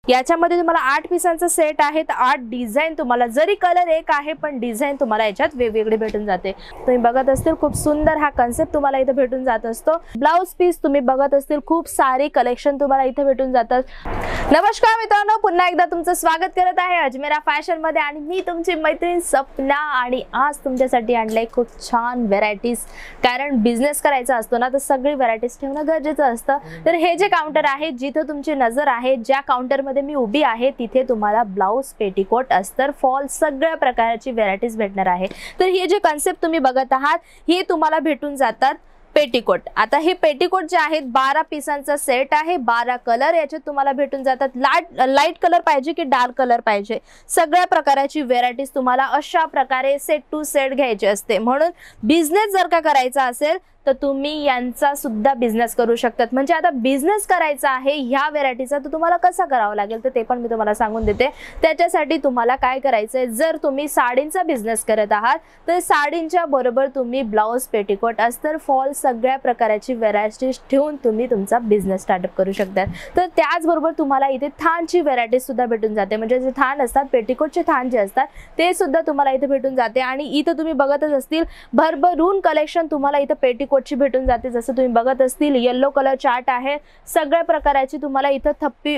याच्यामध्ये तुम्हाला 8 पीसांचा सेट आहे, तर 8 डिझाईन तुम्हाला, जरी कलर एक आहे पण डिझाईन तुम्हाला याच्यात वेगवेगळी भेटून जाते। तुम्ही बघत असतील खूप सुंदर हा कन्सेप्ट तुम्हाला इथे भेटून जात असतो। ब्लाउज पीस तुम्ही बघत असतील खूप सारी कलेक्शन तुम्हाला इथे भेटून जातात। नमस्कार मित्रांनो, पुन्हा एकदा तुमचं स्वागत करत आहे अजमेरा फॅशन मध्ये आणि मी तुमची मैत्रीण सपना। आणि आज तुमच्यासाठी आणले खूप छान व्हरायटीज, कारण बिझनेस करायचा असतो ना तर सगळी व्हरायटीज ठेवणं गरजेचं असतं। तर हे जे काउंटर आहे, जिथे तुमची नजर आहे, ज्या काउंटर मध्ये मी उभी आहे, तिथे तुम्हाला ब्लाउज, पेटीकोट, अस्तर, फॉल सगळ्या प्रकारची व्हरायटीज भेटणार आहे। तर हे जे कन्सेप्ट तुम्ही बघत आहात हे तुम्हाला भेटून जातात पेटीकोट। आता हे पेटीकोट जे आहेत 12 पीसांचा सेट आहे, 12 कलर याच्यात तुम्हाला भेटून जातात। लाईट कलर पाहिजे की डार्क कलर पाहिजे, सगळ्या प्रकारची व्हरायटीज तुम्हाला अशा प्रकारे सेट टू सेट घ्यायचे असते। म्हणून बिझनेस जर का करायचा असेल तर तुम्ही यांचा सुद्धा बिझनेस करू शकतात। म्हणजे आता बिझनेस करायचा आहे ह्या व्हरायटीचा, तर तुम्हाला कसं करावं लागेल तर ते पण मी तुम्हाला सांगून देते। त्याच्यासाठी तुम्हाला काय करायचंय, जर तुम्ही साडींचा बिझनेस करत आहात तर साडींच्या बरोबर तुम्ही ब्लाउज, पेटीकोट, अस्तर, फॉल सगळ्या प्रकारची व्हरायटीज ठेवून तुम्ही तुमचा बिझनेस स्टार्टअप करू शकतात। तर त्याचबरोबर तुम्हाला इथे थानची व्हरायटी सुद्धा भेटून जाते। म्हणजे जे थान असतात, पेटीकोटचे थान जे असतात ते सुद्धा तुम्हाला इथे भेटून जाते। आणि इथे तुम्ही बघतच असतील भरभरून कलेक्शन तुम्हाला इथे पेटीकोट ची भेटून जाते। जसं तुम्ही बघत असतील येलो कलर चार्ट आहे, सगळ्या प्रकारची तुम्हाला इथं थप्पी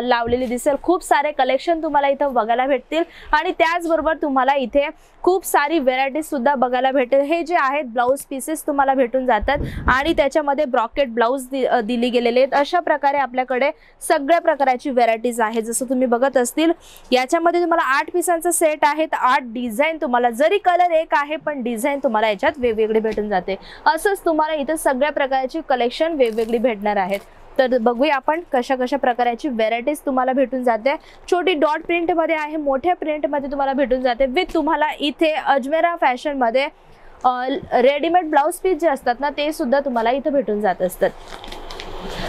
लावलेली दिसेल। खूप सारे कलेक्शन तुम्हाला इथं बघायला भेटतील आणि त्याचबरोबर तुम्हाला इथे खूप सारी व्हरायटीज सुद्धा बघायला भेटेल। हे जे आहेत ब्लाउज पीसेस तुम्हाला भेटून जातात आणि त्याच्यामध्ये ब्रॉकेट ब्लाउज दिली गेलेले आहेत। अशा प्रकारे आपल्याकडे सगळ्या प्रकारची व्हरायटीज आहेत। जसं तुम्ही बघत असतील याच्यामध्ये तुम्हाला 8 पीसांचा सेट आहे, तर 8 डिझाईन तुम्हाला, जरी कलर एक आहे पण डिझाईन तुम्हाला याच्यात वेगवेगळी भेटून जाते। असंच तुम्हाला इथे सगळ्या प्रकारची कलेक्शन वेगवेगळी भेटणार आहेत। तर बघूया आपण कशा कशा प्रकारची व्हरायटीज तुम्हाला भेटून जाते। छोटी डॉट प्रिंट मध्ये आहे, मोठ्या प्रिंट मध्ये तुम्हाला भेटून जाते। विथ तुम्हाला इथे अजमेरा फॅशन मध्ये रेडीमेड ब्लाउज पीस जे असतात ना ते सुद्धा तुम्हाला इथे भेटून जात असतात।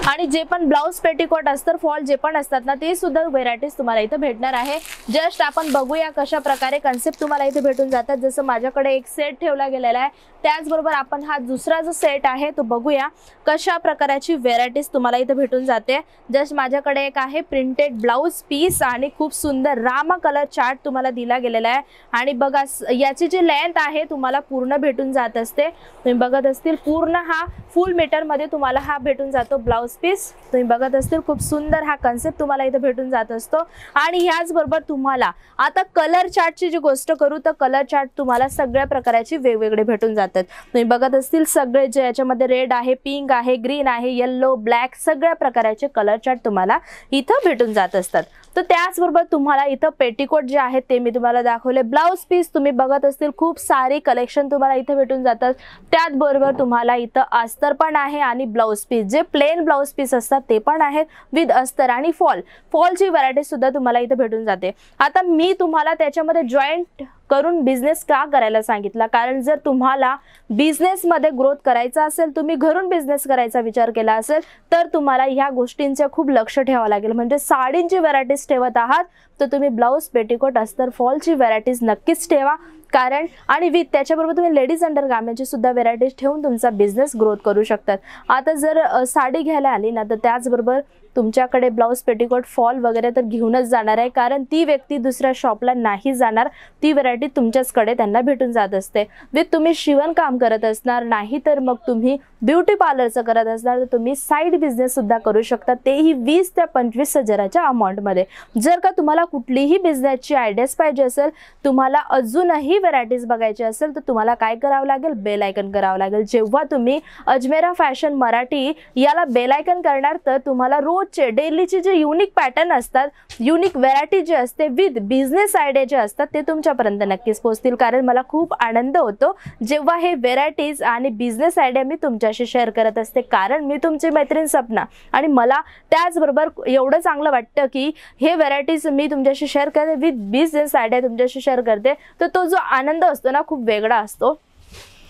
आणि जे पण ब्लाउज, पेटीकोट, अस्तर, फॉल जे पण असतात ना ते सुद्धा व्हरायटीज तुम्हाला इथे भेटणार आहे। जस्ट आपण बघूया कशा प्रकारे कन्सेप्ट तुम्हाला इथे भेटून जातात। जसं माझ्याकडे एक सेट ठेवला गेलेला आहे, त्याचबरोबर आपण हा दुसरा जो सेट आहे तो बघूया कशा प्रकारची व्हरायटीज तुम्हाला इथे भेटून जाते। जस्ट माझ्याकडे एक आहे प्रिंटेड ब्लाउज पीस आणि खूप सुंदर रामा कलर चार्ट तुम्हाला दिला गेलेला आहे। आणि बघा याची जी लेंथ आहे तुम्हाला पूर्ण भेटून जात असते। तुम्ही बघत असतील पूर्ण हा फुल मीटर मध्ये तुम्हाला हा भेटून जातो ब्लाउज पीस। तुम्ही बघत असतील खूप सुंदर हा कन्सेप्ट तुम्हाला इथे भेटून जात असतो। आणि ह्याच बरोबर तुम्हाला आता कलर चार्टची जी गोष्ट करू तर कलर चार्ट तुम्हाला सगळ्या प्रकारची वेगवेगळे भेटून जातात। तुम्ही बघत असतील सगळे जे याच्यामध्ये रेड आहे, पिंक आहे, ग्रीन आहे, येलो, ब्लॅक सगळ्या प्रकारचे कलर चार्ट तुम्हाला इथं भेटून जात असतात। तर त्याचबरोबर तुम्हाला इथं पेटीकोट जे आहेत ते मी तुम्हाला दाखवले। ब्लाउज पीस तुम्ही बघत असतील खूप सारी कलेक्शन तुम्हाला इथे भेटून जातात। त्याचबरोबर तुम्हाला इथं अस्तर पण आहे आणि ब्लाउज पीस जे प्लेन ब्लाउज पीस असतात ते पण आहेत विथ अस्तर आणि फॉलची व्हरायटी सुद्धा तुम्हाला इथे भेटून जाते। आता मी तुम्हाला त्याच्यामध्ये जॉईंट करून बिझनेस का करायला सांगितला, कारण जर तुम्हाला बिझनेस मध्ये ग्रोथ करायचा असेल, तुम्ही घरून बिझनेस करायचा विचार केला असेल तर तुम्हाला ह्या गोष्टींचे खूप लक्ष ठेवावं लागेल। म्हणजे साडींची व्हरायटीज ठेवत आहात तर तुम्ही ब्लाउज, पेटीकोट, अस्तर, फॉलची व्हरायटीज नक्कीच ठेवा। कारण आणि विथ त्याच्याबरोबर तुम्ही लेडीज अंडरगार्मेंटची सुद्धा व्हरायटीज ठेवून तुमचा बिझनेस ग्रोथ करू शकतात। आता जर साडी घ्यायला आली ना तर त्याचबरोबर तुमच्याकडे ब्लाउज, पेटीकोट, फॉल वगैरे तर घेऊनच जाणार आहे, कारण ती व्यक्ती दुसऱ्या शॉपला नाही जाणार, ती व्हरायटी तुमच्याचकडे त्यांना भेटून जात असते। विथ तुम्ही शिवण काम करत असणार, नाही तर मग तुम्ही ब्युटी पार्लरचं करत असणार तर तुम्ही साईड बिझनेस सुद्धा करू शकता, तेही 20 ते 25 हजाराच्या अमाउंट मध्ये। जर का तुम्हाला कुठलीही बिझनेसची आयडियाज पाहिजे असेल, तुम्हाला अजूनही व्हरायटीज बघायची असेल तर तुम्हाला काय करावं लागेल, बेल आयकन करावं लागेल। जेव्हा तुम्ही अजमेरा फॅशन मराठी याला बेल आयकन करणार तर तुम्हाला रोजचे डेलीचे जे युनिक पॅटर्न असतात, युनिक व्हरायटी जे असते विथ बिझनेस आयडिया जे असतात ते तुमच्यापर्यंत नक्कीच पोहोचतील। कारण मला खूप आनंद होतो जेव्हा हे व्हरायटीज आणि बिझनेस आयडिया मी तुमच्याशी शेअर करत असते, कारण मी तुमची मैत्रीण सपना आणि मला त्याचबरोबर एवढं चांगलं वाटतं की हे व्हरायटीज मी तुमच्याशी शेअर करते, विथ बिझनेस आयडिया तुमच्याशी शेअर करते, तर तो जो आनंद असतो ना खूप वेगळा असतो।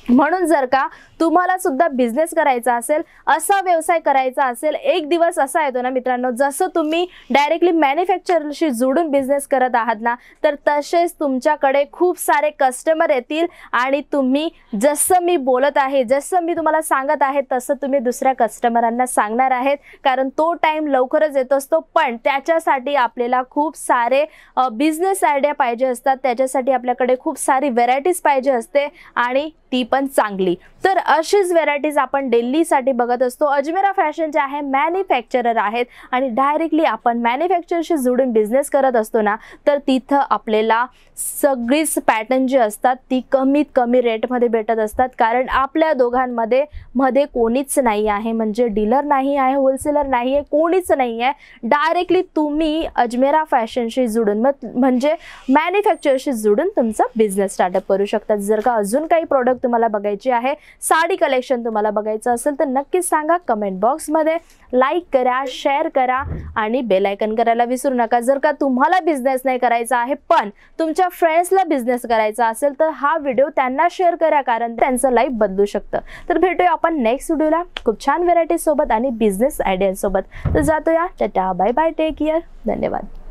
म्हणून जर का तुम्हाला सुद्धा बिझनेस करायचा असेल, असा व्यवसाय करायचा असेल, एक दिवस असा येतो ना मित्रांनो, जसं तुम्ही डायरेक्टली मॅन्युफॅक्चरशी जोडून बिझनेस करत आहात ना, तर तसेच तुमच्याकडे खूप सारे कस्टमर येतील आणि तुम्ही जसं मी बोलत आहे, जसं मी तुम्हाला सांगत आहे तसं तुम्ही दुसऱ्या कस्टमरांना सांगणार आहेत. कारण तो टाइम लवकरच येत असतो, पण त्याच्यासाठी आपल्याला खूप सारे बिझनेस आयडिया पाहिजे असतात. त्याच्यासाठी आपल्याकडे खूप सारी व्हेरायटीज पाहिजे असते आणि ती पण चांगली. तर अशीच व्हेरायटीज आपण दिल्लीसाठी बघत असतो. अजमेरा फॅशनचे आहे मॅन्युफॅक्चरर आहेत आणि डायरेक्टली आपण मॅन्युफॅक्चरशी जोडून बिझनेस करत असतो ना, तर तिथं आपल्याला सगळीच पॅटर्न जी असतात ती कमीत कमी रेटमध्ये भेटत असतात. कारण आपल्या दोघांमध्ये कोणीच नाही आहे, म्हणजे डीलर नाही आहे, होलसेलर नाही आहे, कोणीच नाही आहे. डायरेक्टली तुम्ही अजमेरा फॅशनशी जोडून म्हणजे मॅन्युफॅक्चरशी जोडून तुमचा बिझनेस स्टार्टअप करू शकतात. जर का अजून काही प्रोडक्ट तुम्हाला बघायची आहे, साडी कलेक्शन तुम्हाला बघायचं असेल तर नक्कीच सांगा कमेंट बॉक्समध्ये. लाईक करा, शेअर करा आणि बेल आयकन करायला विसरू नका. जर का तुम्हाला बिझनेस नाही करायचा आहे पण तुमच्या फ्रेंड्सला बिझनेस करायचा असेल तर हा व्हिडिओ त्यांना शेअर करा, कारण त्यांचं लाईफ बदलू शकतं. तर भेटूया आपण नेक्स्ट व्हिडिओला खूप छान व्हेरायटी सोबत आणि बिझनेस आयडिया सोबत. तर जातो या, ta-ta, bye bye, take care, धन्यवाद.